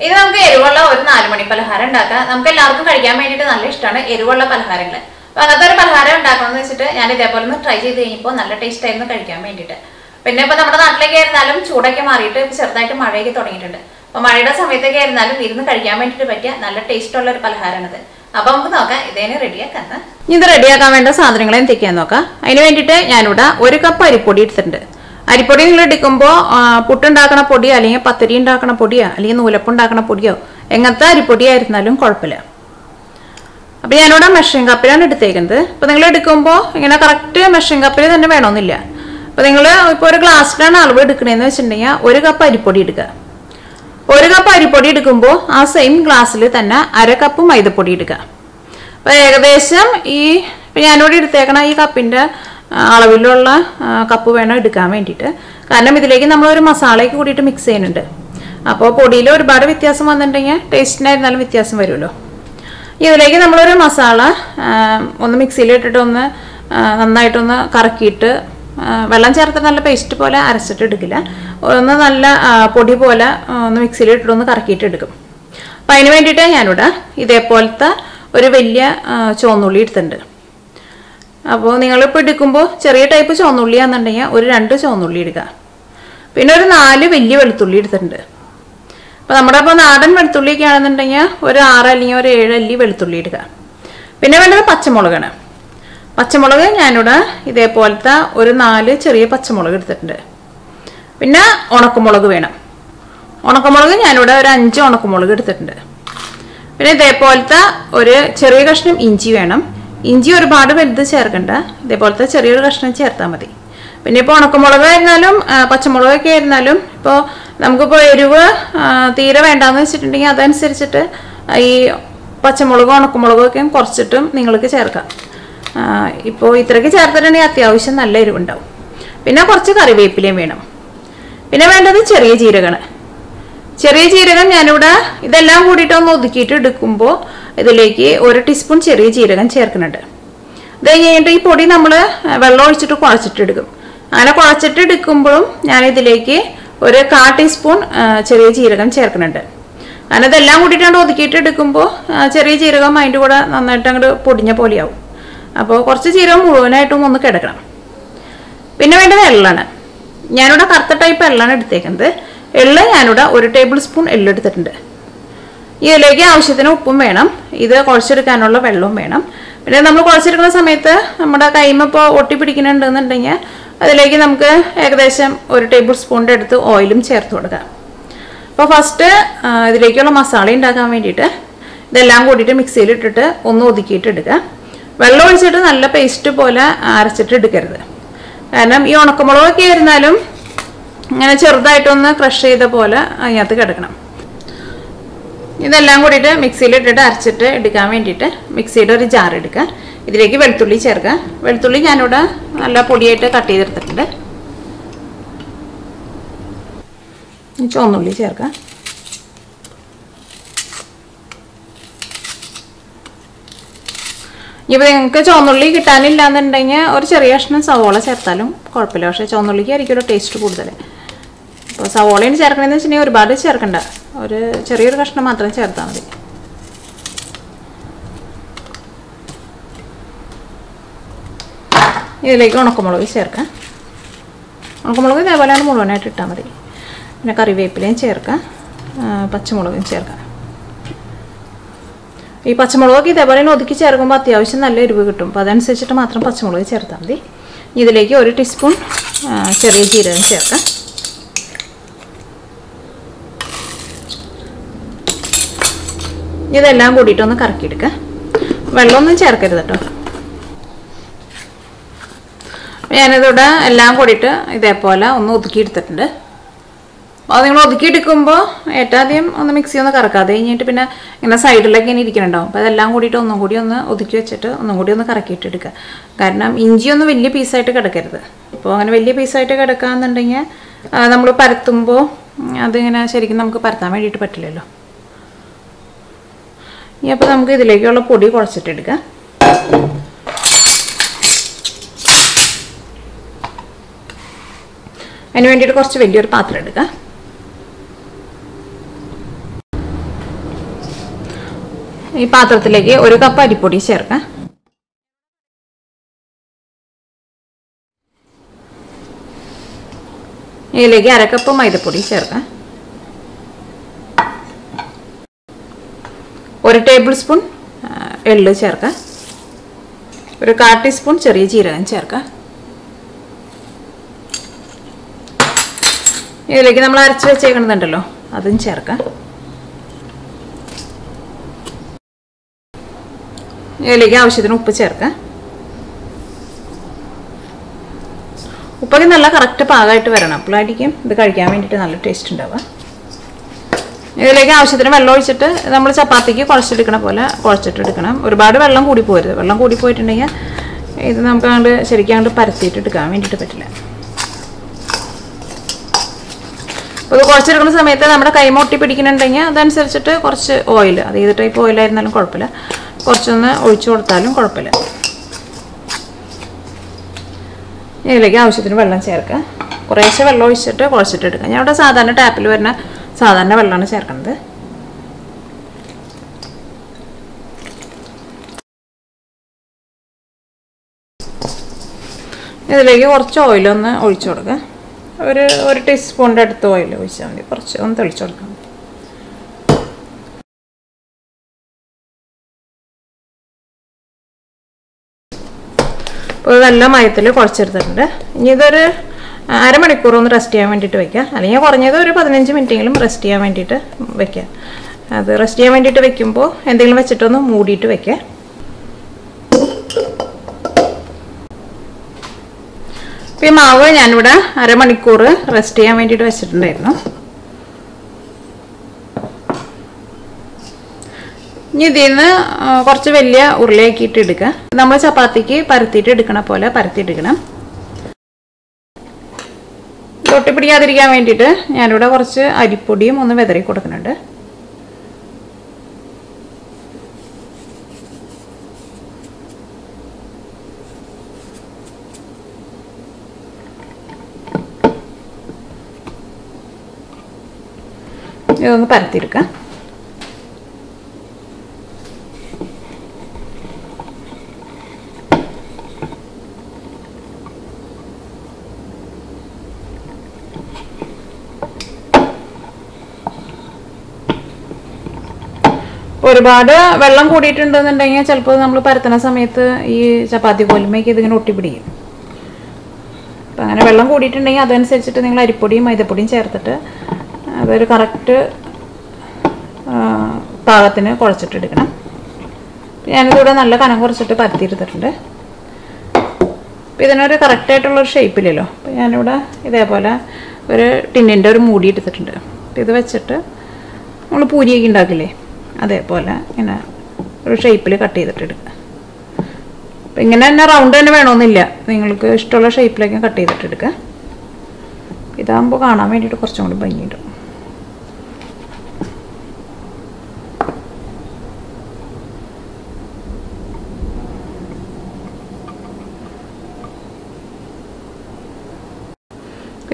ഇത് നമുക്ക് എരിവുള്ള ഒരു 4 മണി പലഹാരം ഉണ്ടാക്കാം. നമുക്ക് എല്ലാവർക്കും കഴിക്കാൻ വേണ്ടിയിട്ട് നല്ല ഇഷ്ടമാണ് എരിവുള്ള പലഹാരങ്ങൾ. അപ്പോൾ അങ്ങനത്തെ ഒരു പലഹാരം ഉണ്ടാക്കണമെന്ന് വെച്ചിട്ട് ഞാൻ ഇതേപോലെ ഒന്ന് ട്രൈ ചെയ്ത് കഴിഞ്ഞപ്പോൾ നല്ല ടേസ്റ്റ് ആയിരുന്നു കഴിക്കാൻ വേണ്ടിയിട്ട്. പിന്നെ ഇപ്പോൾ നമ്മുടെ നാട്ടിലേക്ക് ആയിരുന്നാലും ചൂടൊക്കെ മാറിയിട്ട് ചെറുതായിട്ട് മഴയൊക്കെ തുടങ്ങിയിട്ടുണ്ട്. അപ്പോൾ മഴയുടെ സമയത്തൊക്കെ ആയിരുന്നാലും ഇരുന്ന് കഴിക്കാൻ വേണ്ടിയിട്ട് പറ്റിയ നല്ല ടേസ്റ്റുള്ള ഒരു പലഹാരമാണിത്. അപ്പോൾ നമുക്ക് നോക്കാം ഇതേനെ റെഡിയാക്കാൻ. ഇത് റെഡിയാക്കാൻ വേണ്ട സാധനങ്ങൾ എന്തൊക്കെയാണെന്ന് നോക്കാം. അതിന് വേണ്ടിയിട്ട് ഞാനിവിടെ 1 കപ്പ് അരിപ്പൊടി എടുത്തിട്ടുണ്ട്. അരിപ്പൊടി നിങ്ങൾ എടുക്കുമ്പോൾ പുട്ടുണ്ടാക്കണ പൊടിയോ അല്ലെങ്കിൽ പത്തിരി ഉണ്ടാക്കണ പൊടിയോ അല്ലെങ്കിൽ നൂലപ്പം ഉണ്ടാക്കണ പൊടിയോ എങ്ങനത്തെ അരിപ്പൊടിയായിരുന്നാലും കുഴപ്പമില്ല. അപ്പോൾ ഞാനിവിടെ മെഷറിംഗ് കപ്പിലാണ് എടുത്തേക്കുന്നത്. അപ്പോൾ നിങ്ങൾ എടുക്കുമ്പോൾ ഇങ്ങനെ കറക്റ്റ് മെഷറിംഗ് കപ്പിൽ തന്നെ വേണമെന്നില്ല. അപ്പോൾ നിങ്ങൾ ഇപ്പോൾ ഒരു ഗ്ലാസ്സിലാണ് അളവ് എടുക്കണതെന്ന് വെച്ചിട്ടുണ്ടെങ്കിൽ 1 കപ്പ് അരിപ്പൊടി എടുക്കുക. 1 കപ്പ് അരിപ്പൊടി എടുക്കുമ്പോൾ ആ സെയിം ഗ്ലാസ്സിൽ തന്നെ 1/2 കപ്പ് മൈദപ്പൊടി എടുക്കുക. അപ്പോൾ ഏകദേശം ഇപ്പം ഞാനിവിടെ എടുത്തേക്കണ ഈ കപ്പിൻ്റെ അളവിലുള്ള കപ്പ് വേണം എടുക്കാൻ വേണ്ടിയിട്ട്. കാരണം ഇതിലേക്ക് നമ്മളൊരു മസാലയൊക്കെ കൂടിയിട്ട് മിക്സ് ചെയ്യുന്നുണ്ട്. അപ്പോൾ പൊടിയിൽ ഒരുപാട് വ്യത്യാസം വന്നിട്ടുണ്ടെങ്കിൽ ടേസ്റ്റിനായിരുന്നാലും വ്യത്യാസം വരുമല്ലോ. ഇതിലേക്ക് നമ്മളൊരു മസാല ഒന്ന് മിക്സിയിലിട്ടിട്ട് ഒന്ന് നന്നായിട്ടൊന്ന് കറക്കിയിട്ട് വെള്ളം ചേർത്ത് നല്ല പേസ്റ്റ് പോലെ അരച്ചിട്ട് എടുക്കില്ല, ഒന്ന് നല്ല പൊടി പോലെ ഒന്ന് മിക്സിയിലിട്ടിട്ട് ഒന്ന് കറക്കിയിട്ട് എടുക്കും. അപ്പം അതിന് വേണ്ടിയിട്ട് ഞാനിവിടെ ഇതേപോലത്തെ ഒരു വലിയ ചുവന്നുള്ളി എടുത്തിട്ടുണ്ട്. അപ്പോൾ നിങ്ങളിപ്പോൾ എടുക്കുമ്പോൾ ചെറിയ ടൈപ്പ് ചുവന്നുള്ളി ആണെന്നുണ്ടെങ്കിൽ ഒരു 2 ചുവന്നുള്ളി എടുക്കുക. പിന്നെ ഒരു 4 വലിയ വെളുത്തുള്ളി എടുത്തിട്ടുണ്ട്. അപ്പോൾ നമ്മുടെ ഇപ്പോൾ നാടൻ വെളുത്തുള്ളിയൊക്കെ ആണെന്നുണ്ടെങ്കിൽ ഒരു 6 അല്ലെങ്കിൽ ഒരു 7 അല്ലി വെളുത്തുള്ളി എടുക്കുക. പിന്നെ വേണ്ടത് പച്ചമുളകാണ്. പച്ചമുളക് ഞാനിവിടെ ഇതേപോലത്തെ ഒരു 4 ചെറിയ പച്ചമുളക് എടുത്തിട്ടുണ്ട്. പിന്നെ ഉണക്കമുളക് വേണം. ഉണക്കമുളക് ഞാനിവിടെ ഒരു 5 ഉണക്കമുളക് എടുത്തിട്ടുണ്ട്. പിന്നെ ഇതേപോലത്തെ ഒരു ചെറിയ കഷ്ണം ഇഞ്ചി വേണം. ഇഞ്ചി ഒരുപാട് വലുത് ചേർക്കണ്ട, ഇതേപോലത്തെ ചെറിയൊരു കഷ്ണം ചേർത്താൽ മതി. പിന്നെ ഇപ്പോൾ ഉണക്കമുളക് ആയിരുന്നാലും പച്ചമുളകൊക്കെ ആയിരുന്നാലും ഇപ്പോൾ നമുക്കിപ്പോൾ എരിവ് തീരെ വേണ്ടാന്ന് വെച്ചിട്ടുണ്ടെങ്കിൽ അതനുസരിച്ചിട്ട് ഈ പച്ചമുളകും ഉണക്കമുളകും ഒക്കെ കുറച്ചിട്ടും നിങ്ങൾക്ക് ചേർക്കാം. ഇപ്പോൾ ഇത്രയ്ക്ക് ചേർത്തിട്ടുണ്ടെങ്കിൽ അത്യാവശ്യം നല്ല എരിവുണ്ടാവും. പിന്നെ കുറച്ച് കറിവേപ്പിലയും വേണം. പിന്നെ വേണ്ടത് ചെറിയ ജീരകമാണ്. ചെറിയ ജീരകം ഞാനിവിടെ ഇതെല്ലാം കൂടിയിട്ട് ഒന്ന് ഒതുക്കിയിട്ട് എടുക്കുമ്പോൾ ഇതിലേക്ക് 1 ടീസ്പൂൺ ചെറിയ ജീരകം ചേർക്കുന്നുണ്ട്. ഇത് കഴിഞ്ഞിട്ട് ഈ പൊടി നമ്മൾ വെള്ളം ഒഴിച്ചിട്ട് കുഴച്ചിട്ടെടുക്കും. അങ്ങനെ കുഴച്ചിട്ടെടുക്കുമ്പോഴും ഞാനിതിലേക്ക് ഒരു 1/4 ടീസ്പൂൺ ചെറിയ ജീരകം ചേർക്കുന്നുണ്ട്. കാരണം ഇതെല്ലാം കൂടിയിട്ടാണ് ഒതുക്കിയിട്ട് എടുക്കുമ്പോൾ ചെറിയ ജീരകം അതിൻ്റെ കൂടെ നന്നായിട്ട് അങ്ങോട്ട് പൊടിഞ്ഞ പോലെയാവും. അപ്പോൾ കുറച്ച് ജീരകം മുഴുവനായിട്ടും ഒന്ന് കിടക്കണം. പിന്നെ വേണ്ടത് എള്ളാണ്. ഞാനിവിടെ കറുത്ത ടൈപ്പ് എള്ളാണ് എടുത്തേക്കുന്നത്. എള്ള് ഞാനിവിടെ 1 ടേബിൾ സ്പൂൺ എള്ള് എടുത്തിട്ടുണ്ട്. ഇതിലേക്ക് ആവശ്യത്തിന് ഉപ്പും വേണം. ഇത് കുഴച്ചെടുക്കാനുള്ള വെള്ളവും വേണം. പിന്നെ നമ്മൾ കുഴച്ചെടുക്കുന്ന സമയത്ത് നമ്മുടെ കൈമ ഇപ്പോൾ ഒട്ടിപ്പിടിക്കുന്നുണ്ടെന്നുണ്ടെങ്കിൽ അതിലേക്ക് നമുക്ക് ഏകദേശം 1 ടേബിൾ സ്പൂണിൻ്റെ അടുത്ത് ഓയിലും ചേർത്ത് കൊടുക്കാം. അപ്പോൾ ഫസ്റ്റ് ഇതിലേക്കുള്ള മസാല ഉണ്ടാക്കാൻ വേണ്ടിയിട്ട് ഇതെല്ലാം കൂടിയിട്ട് മിക്സിയിലിട്ടിട്ട് ഒന്ന് ഒതുക്കിയിട്ട് എടുക്കുക. വെള്ളം ഒഴിച്ചിട്ട് നല്ല പേസ്റ്റ് പോലെ അരച്ചിട്ട് എടുക്കരുത്. കാരണം ഈ ഉണക്കമുളകൊക്കെ ആയിരുന്നാലും ഇങ്ങനെ ചെറുതായിട്ടൊന്ന് ക്രഷ് ചെയ്ത പോലെ അതിനകത്ത് കിടക്കണം. ഇതെല്ലാം കൂടിയിട്ട് മിക്സിയിലിട്ടിട്ട് അരച്ചിട്ട് എടുക്കാൻ വേണ്ടിയിട്ട് മിക്സിയുടെ ഒരു ജാർ എടുക്കുക. ഇതിലേക്ക് വെളുത്തുള്ളി ചേർക്കുക. വെളുത്തുള്ളി ഞാനിവിടെ നല്ല പൊടിയായിട്ട് കട്ട് ചെയ്തെടുത്തിട്ടുണ്ട്. ചുവന്നുള്ളി ചേർക്കുക. ഇപ്പോൾ നിങ്ങൾക്ക് ചുവന്നുള്ളി കിട്ടാനില്ലാന്നുണ്ടെങ്കിൽ ഒരു ചെറിയ കഷ്ണം സവോള ചേർത്താലും കുഴപ്പമില്ല. പക്ഷേ ചുവന്നുള്ളിക്ക് ആയിരിക്കും ഒരു ടേസ്റ്റ് കൂടുതൽ. ഇപ്പോൾ സവോളയാണ് ചേർക്കണമെന്ന് വെച്ചിട്ടുണ്ടെങ്കിൽ ഒരുപാട് ചേർക്കണ്ട, ഒരു ചെറിയൊരു കഷ്ണം മാത്രം ചേർത്താൽ മതി. ഇതിലേക്ക് ഉണക്കമുളക് ചേർക്കാം. ഉണക്കമുളക് ഇതേപോലെയാണ് മുഴുവനായിട്ട് ഇട്ടാൽ മതി. പിന്നെ കറിവേപ്പിലയും ചേർക്കാം, പച്ചമുളകും ചേർക്കാം. ഈ പച്ചമുളകൊക്കെ ഇതേപോലെ ഒതുക്കി ചേർക്കുമ്പോൾ അത്യാവശ്യം നല്ല എരിവ് കിട്ടും. അപ്പോൾ അതനുസരിച്ചിട്ട് മാത്രം പച്ചമുളക് ചേർത്താൽ മതി. ഇതിലേക്ക് 1 ടീസ്പൂൺ ചെറിയ ജീരകം ചേർക്കാം. ഇതെല്ലാം കൂടിയിട്ടൊന്ന് കറക്കിയെടുക്കുക. വെള്ളമൊന്നും ചേർക്കരുത് കേട്ടോ. ഞാനിതിവിടെ എല്ലാം കൂടിയിട്ട് ഇതേപോലെ ഒന്ന് ഒതുക്കിയെടുത്തിട്ടുണ്ട്. അപ്പോൾ നിങ്ങൾ ഒതുക്കിയെടുക്കുമ്പോൾ ഏറ്റവും ആദ്യം ഒന്ന് മിക്സി ഒന്ന് കറക്കാതെ കഴിഞ്ഞിട്ട് പിന്നെ ഇങ്ങനെ സൈഡിലൊക്കെ ഇങ്ങനെ ഇരിക്കുന്നുണ്ടാവും. അപ്പോൾ അതെല്ലാം കൂടിയിട്ട് ഒന്നും കൂടി ഒന്ന് ഒതുക്കി വെച്ചിട്ട് ഒന്നും കൂടി ഒന്ന് കറക്കിയിട്ടെടുക്കുക. കാരണം ഇഞ്ചിയൊന്നും വലിയ പീസായിട്ട് കിടക്കരുത്. ഇപ്പോൾ അങ്ങനെ വലിയ പീസായിട്ട് കിടക്കാമെന്നുണ്ടെങ്കിൽ നമ്മൾ പരത്തുമ്പോൾ അതിങ്ങനെ ശരിക്കും നമുക്ക് പരത്താൻ വേണ്ടിയിട്ട് പറ്റില്ലല്ലോ. ഇനി അപ്പോൾ നമുക്ക് ഇതിലേക്കുള്ള പൊടി കുഴച്ചിട്ടെടുക്കാം. അതിന് വേണ്ടിയിട്ട് കുറച്ച് വലിയൊരു പാത്രം എടുക്കുക. ഈ പാത്രത്തിലേക്ക് 1 കപ്പ് അരിപ്പൊടി ചേർക്കാം. ഇതിലേക്ക് 1/2 കപ്പ് മൈദപ്പൊടി ചേർക്കാം. 1 ടേബിൾ സ്പൂൺ എള്ള് ചേർക്കാം. 1/4 ടീസ്പൂൺ ചെറിയ ജീരകം ചേർക്കാം. ഇതിലേക്ക് നമ്മൾ അരച്ച് വെച്ചേക്കണതുണ്ടല്ലോ അതും ചേർക്കാം. ഇതിലേക്ക് ആവശ്യത്തിന് ഉപ്പ് ചേർക്കാം. ഉപ്പൊക്കെ നല്ല കറക്റ്റ് പാകമായിട്ട് വരണം. അപ്പോഴായിരിക്കും ഇത് കഴിക്കാൻ വേണ്ടിയിട്ട് നല്ല ടേസ്റ്റ് ഉണ്ടാവുക. ഇതിലേക്ക് ആവശ്യത്തിന് വെള്ളം ഒഴിച്ചിട്ട് നമ്മൾ ചപ്പാത്തിക്ക് കുഴച്ചെടുക്കണ പോലെ കുഴച്ചിട്ടെടുക്കണം. ഒരുപാട് വെള്ളം കൂടി പോരുത്. വെള്ളം കൂടി പോയിട്ടുണ്ടെങ്കിൽ ഇത് നമുക്ക് അങ്ങോട്ട് ശരിക്കും അങ്ങോട്ട് പരത്തിയിട്ട് എടുക്കാൻ വേണ്ടിയിട്ട് പറ്റില്ല. അപ്പോൾ ഇത് കുഴച്ചെടുക്കുന്ന സമയത്ത് നമ്മുടെ കൈ ഒട്ടി പിടിക്കുന്നുണ്ടെങ്കിൽ അതനുസരിച്ചിട്ട് കുറച്ച് ഓയിൽ, അത് ഏത് ടൈപ്പ് ഓയിലായിരുന്നാലും കുഴപ്പമില്ല, കുറച്ചൊന്ന് ഒഴിച്ചു കൊടുത്താലും കുഴപ്പമില്ല. ഇതിലേക്ക് ആവശ്യത്തിന് വെള്ളം ചേർക്കുക. കുറേശ്ശെ വെള്ളം ഒഴിച്ചിട്ട് കുഴച്ചിട്ട് എടുക്കുക. ഞാൻ ഇവിടെ സാധാരണ ടാപ്പിൽ വരുന്ന സാധാരണ വെള്ളമാണ് ചേർക്കുന്നത്. ഇതിലേക്ക് കുറച്ച് ഓയിലൊന്ന് ഒഴിച്ചു കൊടുക്കുക. ഒരു ടീസ്പൂണിൻ്റെ അടുത്ത് ഓയിൽ ഒഴിച്ചാൽ മതി. കുറച്ച് ഒന്ന് തെളിച്ചു കൊടുക്കാം. ഇപ്പോൾ നല്ല മയത്തിൽ കുഴച്ചെടുത്തിട്ടുണ്ട്. ഇനി ഇതൊരു അരമണിക്കൂർ ഒന്ന് റെസ്റ്റ് ചെയ്യാൻ വേണ്ടിയിട്ട് വയ്ക്കുക. അല്ലെങ്കിൽ കുറഞ്ഞത് ഒരു 15 മിനിറ്റെങ്കിലും റെസ്റ്റ് ചെയ്യാൻ വേണ്ടിയിട്ട് വയ്ക്കുക. അത് റെസ്റ്റ് ചെയ്യാൻ വേണ്ടിയിട്ട് വെക്കുമ്പോൾ എന്തെങ്കിലും വെച്ചിട്ടൊന്ന് മൂടിയിട്ട് വയ്ക്കുക. ഇപ്പോൾ ഈ മാവ് ഞാനിവിടെ അരമണിക്കൂർ റെസ്റ്റ് ചെയ്യാൻ വേണ്ടിയിട്ട് വെച്ചിട്ടുണ്ടായിരുന്നു. ഇനി ഇതിൽ നിന്ന് കുറച്ച് വലിയ ഉരുളയാക്കിയിട്ട് എടുക്കുക. നമ്മൾ ചപ്പാത്തിക്ക് പരത്തിയിട്ട് എടുക്കണ പോലെ പരത്തിയെടുക്കണം. ഒട്ടിപ്പിടിക്കാതിരിക്കാൻ വേണ്ടിയിട്ട് ഞാനിവിടെ കുറച്ച് അരിപ്പൊടിയും ഒന്ന് വിതറി കൊടുക്കുന്നുണ്ട്. ഇതൊന്ന് പരത്തിയെടുക്കാം. ഒരുപാട് വെള്ളം കൂടിയിട്ടുണ്ടെന്നുണ്ടെങ്കിൽ ചിലപ്പോൾ നമ്മൾ പരത്തുന്ന സമയത്ത് ഈ ചപ്പാത്തി കോലുമേക്ക് ഇതിങ്ങനെ ഒട്ടിപ്പിടിക്കും. അപ്പം അങ്ങനെ വെള്ളം കൂടിയിട്ടുണ്ടെങ്കിൽ അതനുസരിച്ചിട്ട് നിങ്ങൾ അരിപ്പൊടിയും മൈദപ്പൊടിയും ചേർത്തിട്ട് അതൊരു കറക്റ്റ് പാകത്തിന് കുഴച്ചിട്ടെടുക്കണം. ഞാനിതിവിടെ നല്ല കനം കുറച്ചിട്ട് പരത്തിയെടുത്തിട്ടുണ്ട്. അപ്പം ഇതിനൊരു കറക്റ്റായിട്ടുള്ളൊരു ഷേപ്പില്ലല്ലോ. അപ്പം ഞാനിവിടെ ഇതേപോലെ ഒരു ടിന്നിൻ്റെ ഒരു മൂടി എടുത്തിട്ടുണ്ട്. അപ്പം ഇത് വെച്ചിട്ട് നമ്മൾ പൂരിയൊക്കെ ഉണ്ടാക്കില്ലേ അതേപോലെ ഇങ്ങനെ ഒരു ഷേപ്പിൽ കട്ട് ചെയ്തിട്ട് എടുക്കുക. അപ്പം ഇങ്ങനെ തന്നെ റൗണ്ട് തന്നെ വേണമെന്നില്ല, നിങ്ങൾക്ക് ഇഷ്ടമുള്ള ഷേപ്പിലേക്ക് കട്ട് ചെയ്തിട്ട് എടുക്കുക. ഇതാകുമ്പോൾ കാണാൻ വേണ്ടിയിട്ട് കുറച്ചും കൂടി ഭംഗിയുണ്ട്.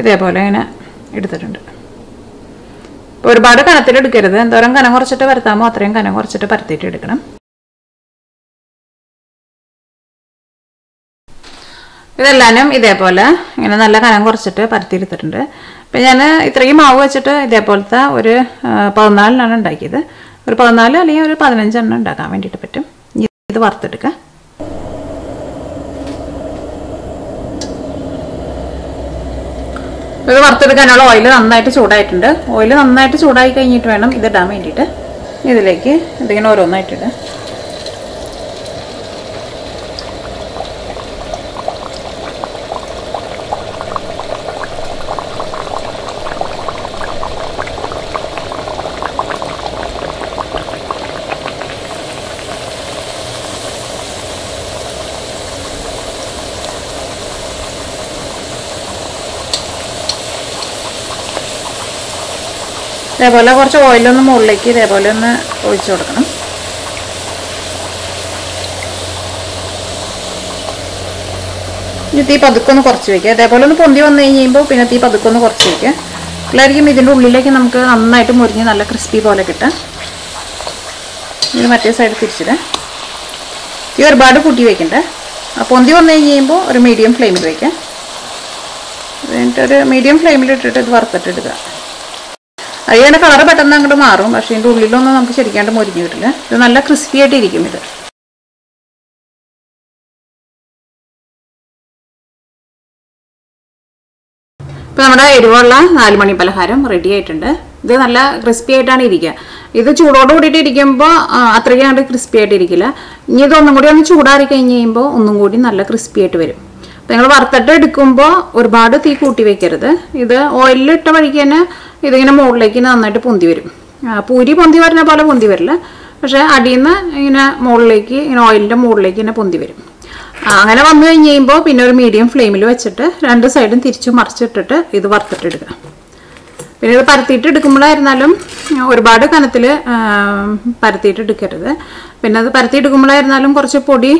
ഇതേപോലെ ഇങ്ങനെ എടുത്തിട്ടുണ്ട്. ഇപ്പോൾ ഒരുപാട് കനത്തിലെടുക്കരുത്. എന്തോരം കനം കുറച്ചിട്ട് പരത്താമോ അത്രയും കനം കുറച്ചിട്ട് പരത്തിയിട്ട് എടുക്കണം. ഇതെല്ലാനും ഇതേപോലെ ഇങ്ങനെ നല്ല കനം കുറച്ചിട്ട് പരത്തിയെടുത്തിട്ടുണ്ട്. അപ്പം ഞാൻ ഇത്രയും മാവ് വെച്ചിട്ട് ഇതേപോലത്തെ ഒരു 14 ഉണ്ടാക്കിയത്. ഒരു 14 അല്ലെങ്കിൽ ഒരു 15 ഉണ്ടാക്കാൻ വേണ്ടിയിട്ട് പറ്റും. ഇത് വറുത്തെടുക്കുക. ഇത് വറുത്തെടുക്കാനുള്ള ഓയിൽ നന്നായിട്ട് ചൂടായിട്ടുണ്ട്. ഓയിൽ നന്നായിട്ട് ചൂടായി കഴിഞ്ഞിട്ട് വേണം ഇതിടാൻ വേണ്ടിയിട്ട്. ഇതിലേക്ക് ഇതിങ്ങനെ ഓരോന്നായിട്ടിടുക. ഇതേപോലെ കുറച്ച് ഓയിലൊന്ന് മുകളിലേക്ക് ഇതേപോലെ ഒന്ന് ഒഴിച്ചു കൊടുക്കണം. ഇനി തീ പതുക്കൊന്ന് കുറച്ച് വയ്ക്കുക. അതേപോലെ ഒന്ന് പൊന്തി വന്നു കഴിയുമ്പോൾ പിന്നെ തീ പതുക്കൊന്ന് കുറച്ച് വയ്ക്കുക. അപ്പോഴായിരിക്കും ഇതിൻ്റെ ഉള്ളിലേക്ക് നമുക്ക് നന്നായിട്ട് മുരിഞ്ഞ് നല്ല ക്രിസ്പി പോലെ കിട്ടുക. ഇത് മറ്റേ സൈഡ് തിരിച്ചിടാം. ഈ ഒരുപാട് കൂട്ടി വയ്ക്കണ്ടേ. പൊന്തി വന്നു കഴിയുമ്പോൾ ഒരു മീഡിയം ഫ്ലെയിമിൽ വയ്ക്കാം. എന്നിട്ടൊരു മീഡിയം ഫ്ലെയിമിലിട്ടിട്ട് ഇത് വറുത്തിട്ടെടുക്കുക. അതിൻ്റെ കളറ് പെട്ടെന്ന് അങ്ങോട്ട് മാറും. പക്ഷേ ഇതിൻ്റെ ഉള്ളിലൊന്നും നമുക്ക് ശരിക്കാണ്ട് മൊരിഞ്ഞ് കിട്ടില്ല. ഇത് നല്ല ക്രിസ്പി ആയിട്ടിരിക്കും. ഇത് ഇപ്പോൾ നമ്മുടെ എരിവുള്ള 4 മണി പലഹാരം റെഡി ആയിട്ടുണ്ട്. ഇത് നല്ല ക്രിസ്പി ആയിട്ടാണ് ഇരിക്കുക. ഇത് ചൂടോട് കൂടിയിട്ട് ഇരിക്കുമ്പോൾ അത്രയ്ക്ക് അങ്ങോട്ട് ക്രിസ്പി ആയിട്ടിരിക്കില്ല. ഇനി ഇതൊന്നും കൂടി ഒന്ന് ചൂടാറി കഴിഞ്ഞ് കഴിയുമ്പോൾ ഒന്നും കൂടി നല്ല ക്രിസ്പി ആയിട്ട് വരും. അപ്പോൾ നിങ്ങൾ വറുത്തിട്ട് എടുക്കുമ്പോൾ ഒരുപാട് തീ കൂട്ടി വയ്ക്കരുത്. ഇത് ഓയിലിലിട്ട വഴിക്ക് തന്നെ ഇതിങ്ങനെ മുകളിലേക്ക് നന്നായിട്ട് പൊന്തി വരും. പൂരി പൊന്തി വരുന്ന പോലെ പൊന്തി വരില്ല. പക്ഷേ അടിയിൽ നിന്ന് ഇങ്ങനെ മുകളിലേക്ക് ഇങ്ങനെ ഓയിലിൻ്റെ മുകളിലേക്ക് ഇങ്ങനെ പൊന്തി വരും. അങ്ങനെ വന്നു കഴിഞ്ഞ് കഴിയുമ്പോൾ പിന്നെ ഒരു മീഡിയം ഫ്ലെയിമിൽ വെച്ചിട്ട് 2 സൈഡും തിരിച്ചു മറിച്ചിട്ടിട്ട് ഇത് വറുത്തിട്ടെടുക്കുക. പിന്നെ ഇത് പരത്തിയിട്ട് എടുക്കുമ്പോഴായിരുന്നാലും ഒരുപാട് കനത്തിൽ പരത്തിയിട്ട് എടുക്കരുത്. പിന്നെ അത് പരത്തി എടുക്കുമ്പോഴായിരുന്നാലും കുറച്ച് പൊടി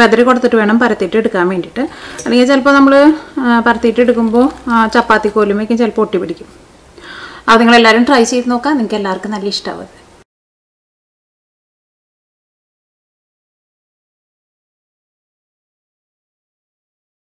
വെതറി കൊടുത്തിട്ട് വേണം പരത്തിയിട്ട് എടുക്കാൻ വേണ്ടിയിട്ട്. അല്ലെങ്കിൽ ചിലപ്പോൾ നമ്മൾ പരത്തിയിട്ട് എടുക്കുമ്പോൾ ചപ്പാത്തി കോലുമേക്കും ചിലപ്പോൾ ഒട്ടി പിടിക്കും. അത് നിങ്ങളെല്ലാവരും ട്രൈ ചെയ്ത് നോക്കാം. നിങ്ങൾക്ക് എല്ലാവർക്കും നല്ല ഇഷ്ടമാവും.